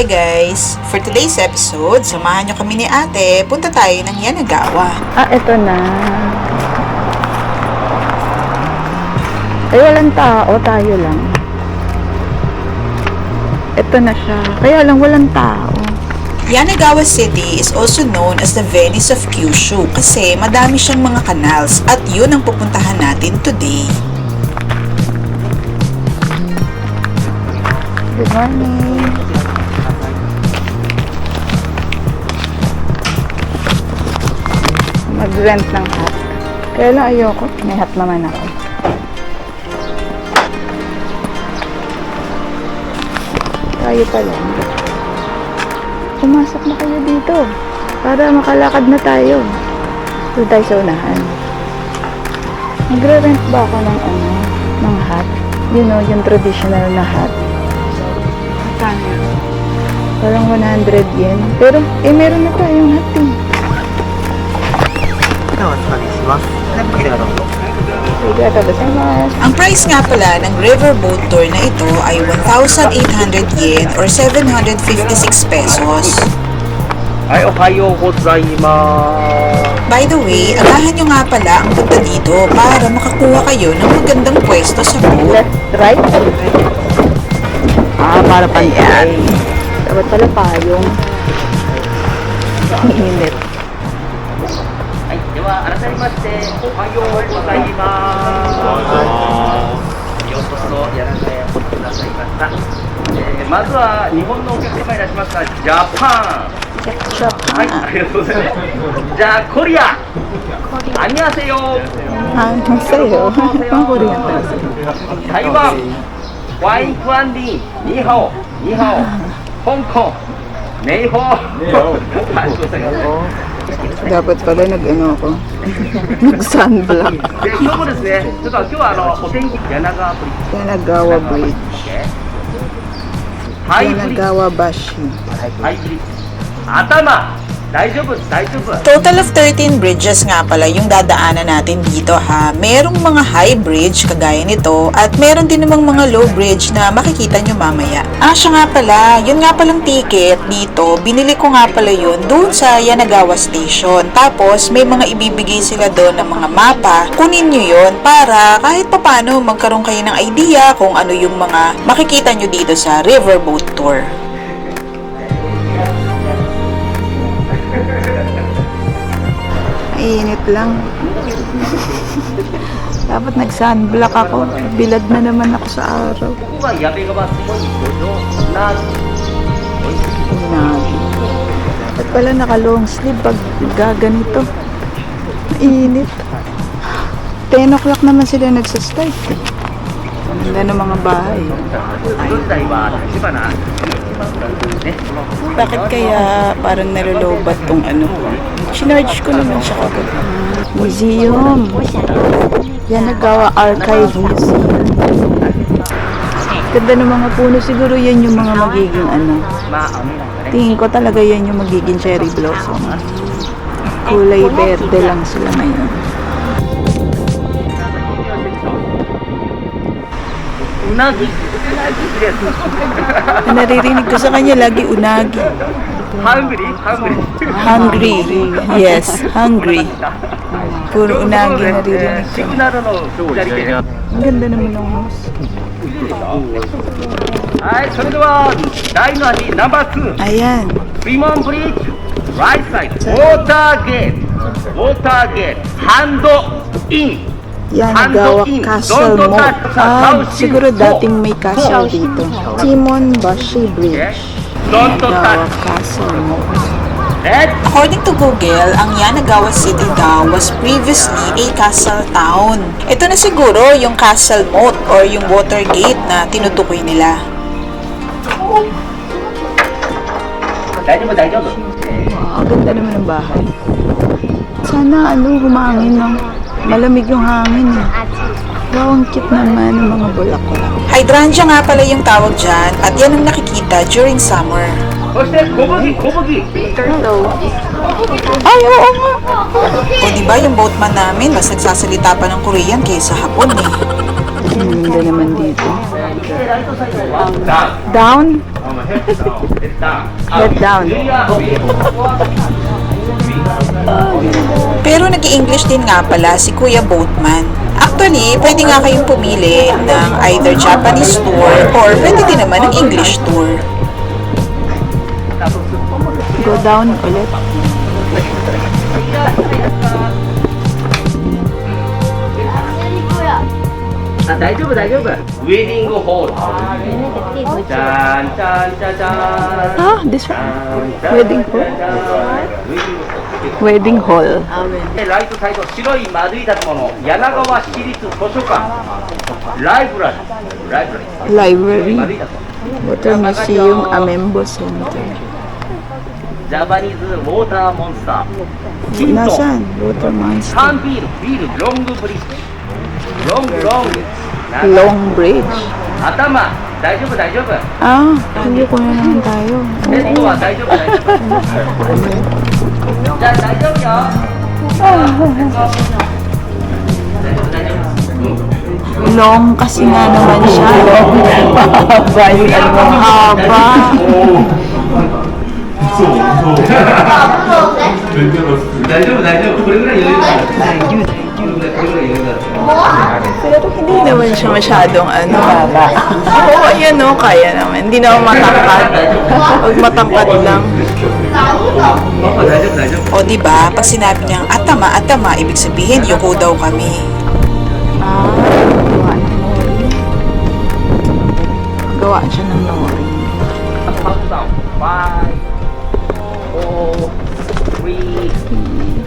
Hi guys! For today's episode, samahan nyo kami ni ate, punta tayo ng Yanagawa. Eto na. Ay, walang tao, tayo lang. Ito na siya. Kaya lang walang tao. Yanagawa City is also known as the Venice of Kyushu kasi madami siyang mga canals at yun ang pupuntahan natin today. Good morning. Mag-rent ng hat. Kaya lang ayoko. May hat naman ako. Tayo pa lang. Pumasok na kayo dito. Para makalakad na tayo. Doon tayo sa unahan. Magre-rent ba ako ng hat? You know, yung traditional na hat. Parang 100 yen. Pero, meron na tayong hat eh. Ang price nga pala ng riverboat tour na ito ay 1,800 yen or 756 pesos. Ay, ohayo gozaimasu. By the way, agahan nyo nga pala ang punta dito para makakuha kayo ng magandang pwesto sa boat. Left, right? Para pantay. Dapat pala payong. Ang init. はい、では改めましておはようございます。ようこそ柳ヶ谷にくださいました。まずは日本のお客様いらっしゃいますか。ジャパン。はい、ありがとうございます。じゃあコリア。アニャセヨ。Ano sa'yo? Ang Korean pala sa'yo. 台湾。ワインクアンディ。ニーハオ。ニーハオ。香港。ネイホー。はい、すいません。 Dapat pala nag-ano ako. Nag-sunblock. 今日もですね、ちょっと今日はお天気柳川ブリッジ。 Yanagawa Bridge. ハイブリッジ。 Yanagawa Bashi. ハイブリッジ。頭。大丈夫、大丈夫。 Total of 13 bridges nga pala yung dadaanan natin dito ha. Merong mga high bridge kagaya nito at meron din namang mga low bridge na makikita nyo mamaya. Siya nga pala, yun nga palang ticket dito, binili ko nga pala yun doon sa Yanagawa Station. Tapos may mga ibibigay sila doon ng mga mapa. Kunin nyo yun para kahit papano magkaroon kayo ng idea kung ano yung mga makikita nyo dito sa riverboat tour. Init lang. Dapat nag-sunblock ako. Bilad na naman ako sa araw. ここが矢部川水門に登場な。 Inagi. At pala naka-long sleeve pag gaganito. Init. 10 o'clock naman sila nagsastart eh. Ganda ng mga bahay. 江戸時代は立花。ね。 Bakit kaya parang nalulobat tong ano? Sinarge ko naman siya kagad. Museum. Yanagawa Archive Museum. Ganda ng mga puno. Siguro yan yung mga magiging ano. まあ雨なんだね。 Tingin ko talaga yan yung magiging cherry blossom. Kulay berde lang sila ngayon. Unagi. Naririnig ko sa kanya lagi unagi. Hungry, hungry. Hungry. Yes, hungry. Puro unagi naririnig ko. シグナルの左手。 Ang ganda naman ng house. はい、それでは第の足ナンバー2。 Ayan. 水門ブリッジ。ライトサイド。ウォーターゲート。ウォーターゲート。ハンドイン。 Yanagawa Castle Moat. Siguro dating may castle dito. Simon Bashi Bridge. Don't Yanagawa touch. Castle Moat. Let's According to Google, ang Yanagawa City daw was previously a castle town. Ito na siguro yung castle moat or yung water gate na tinutukoy nila. 大丈夫大丈夫。 Ang ganda naman ng bahay. Sana humangin ng malamig yung hangin eh. Wow, ang cute naman ng mga bulaklak. Hydrangea nga pala yung tawag dyan at yan ang nakikita during summer. そして小麦小麦。 Hello. Ay, oo nga. O diba yung boatman namin mas nagsasalita pa ng Korean kaysa Hapon eh. Ganda naman dito. ダウン。 Down? Head down. Pero nag-i-English din nga pala si Kuya Boatman. Actually, pwede nga kayong pumili ng either Japanese tour or pwede din naman ng English tour. Go down ulit. あ、大丈夫大丈夫。ウェディングホール。じゃんじゃんじゃじゃーん。 Ah, this one. Wedding hall. ウ Wedding hall. でライトサイド白い丸い建物柳川市立図書館ライブラリーライブラリー Library. 丸い建物 Water Museum Amembo Center. ジャパニーズウォーターモンスターキントン Nasaan? Water Monster. 缶ビールロングブリッジロング Long Bridge. 頭大丈夫大丈夫 Ah, hindi ko na naman tayo. ヘッドは大丈夫大丈夫じゃあ大丈夫よ大丈夫 Long kasi nga naman siya. Mahaba yung ano, mahaba. 大丈夫大丈夫これぐらい余裕だこれぐらい余裕だ Pero hindi naman siya masyadong ano. Oo, ayan o, kaya naman. Hindi naman matangkad. Pag matangkad lang. パパ大丈夫大丈夫 O di ba, pag sinabi niyang atama, ibig sabihin yuko daw kami. Ah, gawa ng nori. Gawa siya ng nori. カウントダウン5 4 3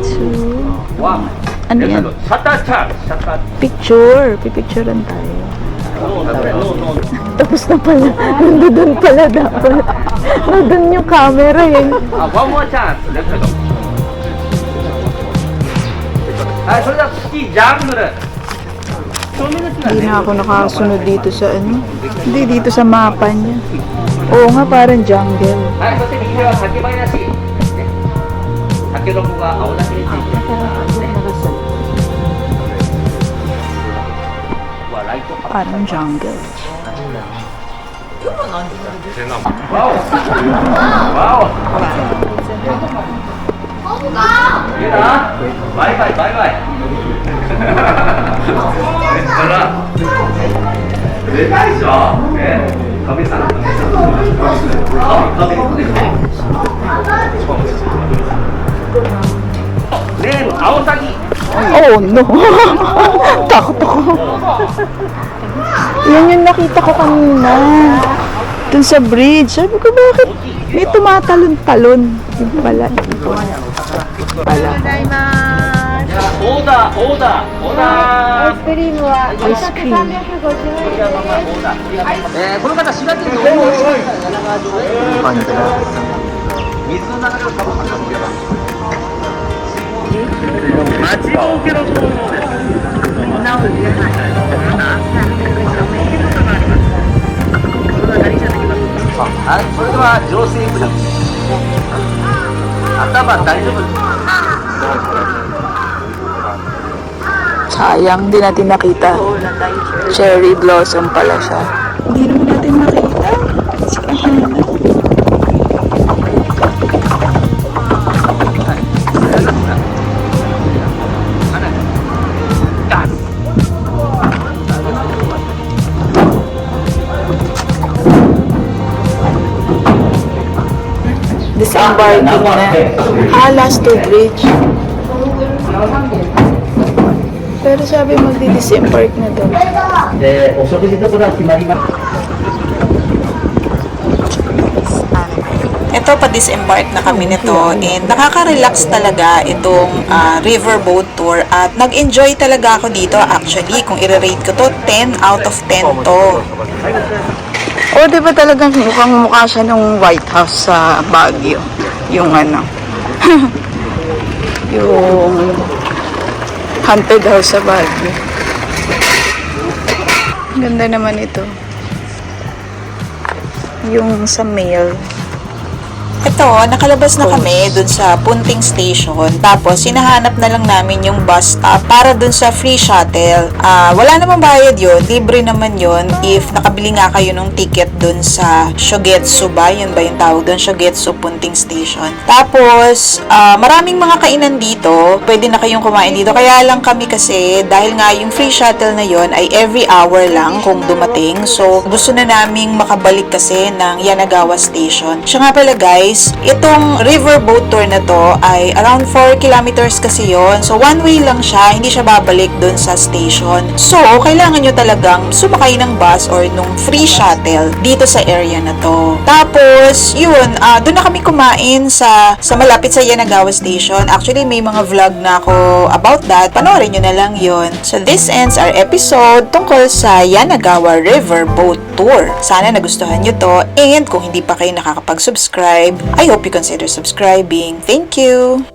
2 1 Ano yan? シャッターチャージシャッター Picture. Pipicturean tayo. ノー Tapos na pala. Nandun pala dapat. Nandun yung camera eh. あ、ワンモアチャンスレフトはい、それでは次ジャングル Hindi na ako nakasunod dito sa ano. Hindi, dito sa mapa niya. Oo nga, parang jungle. はい、そして右手は竹林なし、ね、竹の子が青竹についてね、うわ、ライトアップ Parang jungle. ワオワオいいなバイバイバイバイほらでかいでしょね神さん神ねえ青サギ Oh no! Takot ako. Yan yung nakita ko kanina. Dun sa bridge. Sabi ko, bakit may tumatalon-talon? Yung pala. Pala. オーダーオーダーオーダーアイスクリームはアイスクリーム。この方滋賀県の大野市柳川城へ水の流れを多分測って待ちぼうけの灯籠ですはい、それでは浄水ブリッジ頭大丈夫です Sayang, di natin nakita. Cherry blossom pala siya. Hindi naman natin makita. Disembarking na. Last to bridge. Pero sabi magdi-disembark na daw. お食事ところは決まりました Ito, pa-disembark na kami nito and nakaka-relax talaga itong riverboat tour at nag-enjoy talaga ako dito actually. Kung i-rate ko to, 10 out of 10 to. O, di ba talagang mukhang mukha siya nung White House sa Baguio? Yung ano? yung haunted house sa Baguio. Ganda naman ito. Yung sa mail. Ito, nakalabas na kami dun sa Punting Station. Tapos, hinahanap na lang namin yung bus stop para dun sa free shuttle. Wala namang bayad yun. Libre naman yun if nakabili nga kayo ng ticket dun sa Shogetsu ba? Yun ba yung tawag dun? Shogetsu Punting Station. Tapos, maraming mga kainan dito. Pwede na kayong kumain dito. Kaya lang kami kasi, dahil nga yung free shuttle na yon ay every hour lang kung dumating. So, gusto na naming makabalik kasi ng Yanagawa Station. Siya nga pala guys, itong riverboat tour na to ay around 4 kilometers kasi yon. So, one way lang siya. Hindi siya babalik dun sa station. So, kailangan nyo talagang sumakay ng bus or nung free shuttle dito sa area na to. Tapos, yun, doon na kami kumain sa malapit sa Yanagawa Station. Actually, may mga vlog na ako about that. Panoorin nyo na lang yun. So, this ends our episode tungkol sa Yanagawa Riverboat Tour. Sana nagustuhan nyo to. And kung hindi pa kayo nakakapag-subscribe, I hope you consider subscribing. Thank you!